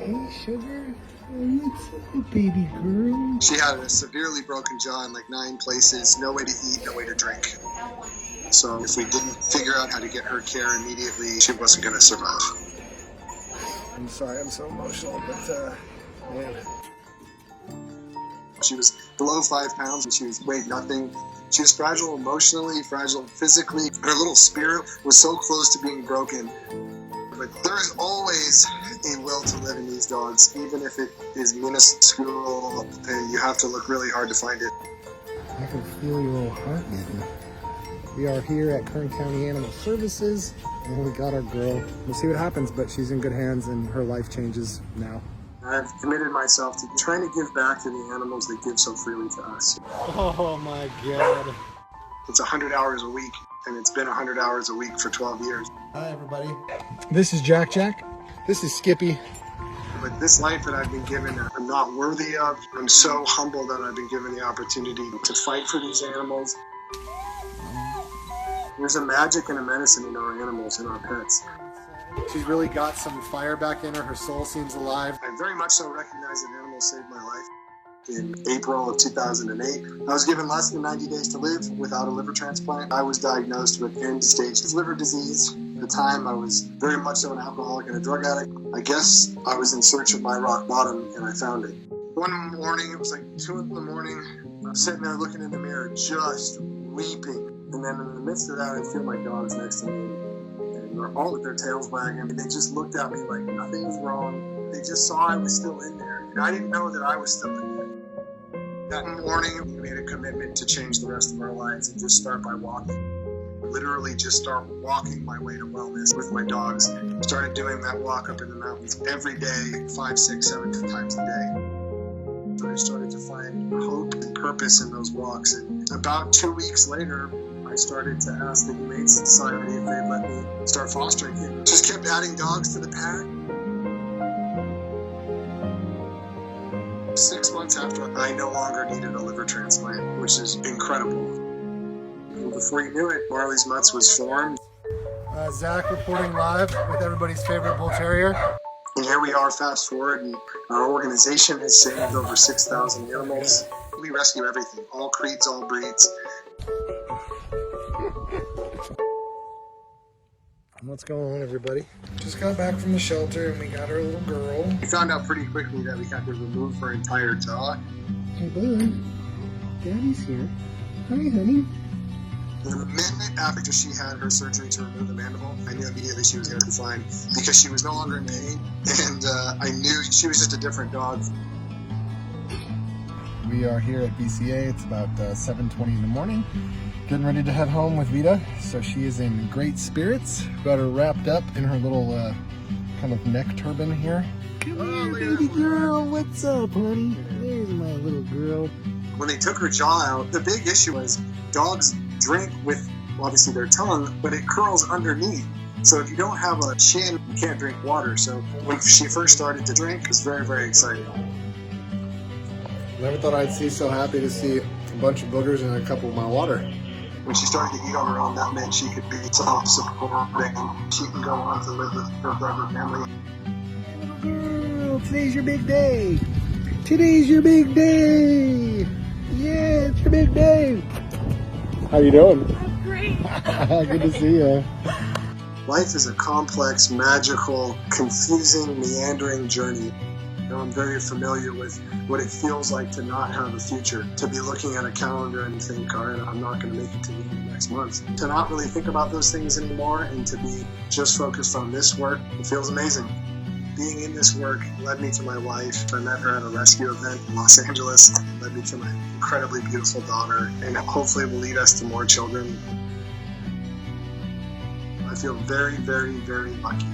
Hey, sugar. What's up, baby girl? She had a severely broken jaw in like 9 places, no way to eat, no way to drink. So if we didn't figure out how to get her care immediately, she wasn't going to survive. I'm sorry, I'm so emotional, but man. She was below 5 pounds and she weighed nothing. She was fragile emotionally, fragile physically. Her little spirit was so close to being broken. But there is always a will to live in these dogs, even if it is minuscule. You have to look really hard to find it. I can feel your little heart beating. We are here at Kern County Animal Services, and we got our girl. We'll see what happens, but she's in good hands, and her life changes now. I've committed myself to trying to give back to the animals that give so freely to us. Oh my God. It's 100 hours a week, and it's been 100 hours a week for 12 years. Hi, everybody. This is Jack. This is Skippy. But this life that I've been given, I'm not worthy of. I'm so humbled that I've been given the opportunity to fight for these animals. There's a magic and a medicine in our animals, in our pets. She's really got some fire back in her. Her soul seems alive. I very much so recognize that animals saved my life. In April of 2008, I was given less than 90 days to live without a liver transplant. I was diagnosed with end-stage liver disease. At the time, I was very much so an alcoholic and a drug addict. I guess I was in search of my rock bottom, and I found it. One morning, it was like 2 in the morning, I'm sitting there looking in the mirror, just weeping. And then in the midst of that, I feel my dogs next to me, and they're all with their tails wagging. And they just looked at me like nothing was wrong. They just saw I was still in there, and I didn't know that I was still in there. That morning, we made a commitment to change the rest of our lives and just start by walking. Literally just start walking my way to wellness with my dogs. Started doing that walk up in the mountains every day, 5, 6, 7 times a day. So I started to find hope and purpose in those walks. And about 2 weeks later, I started to ask the Humane Society if they'd let me start fostering him. Just kept adding dogs to the pack. 6 months after, I no longer needed a liver transplant, which is incredible. And before you knew it, Marley's Mutts was formed. Zach reporting live with everybody's favorite bull terrier. And here we are, fast forward, and our organization has saved over 6,000 animals. We rescue everything, all creeds, all breeds. What's going on, everybody? Just got back from the shelter and we got our little girl. We found out pretty quickly that we had to remove her entire jaw. Hey, bud. Daddy's here. Hi, honey. The minute after she had her surgery to remove the mandible, I knew immediately she was going to be fine because she was no longer in pain, and I knew she was just a different dog. We are here at BCA. It's about 7:20 in the morning. Getting ready to head home with Vita. So she is in great spirits. Got her wrapped up in her little kind of neck turban here. Come here, baby girl. What's up, honey? There's my little girl. When they took her jaw out, the big issue was dogs drink with, obviously, their tongue, but it curls underneath. So if you don't have a chin, you can't drink water. So when she first started to drink, it was very, very exciting. Never thought I'd see so happy to see a bunch of boogers in a cup of my water. When she started to eat on her own, that meant she could be self-supporting. She can go on to live with her brother family. Girl, today's your big day. Today's your big day. Yeah, it's your big day. How you doing? I'm great. Good to see you. Life is a complex, magical, confusing, meandering journey. You know, I'm very familiar with what it feels like to not have a future, to be looking at a calendar and think, all right, I'm not going to make it to the end of next month. To not really think about those things anymore and to be just focused on this work, it feels amazing. Being in this work led me to my wife. I met her at a rescue event in Los Angeles. It led me to my incredibly beautiful daughter, and hopefully will lead us to more children. I feel very, very, very lucky.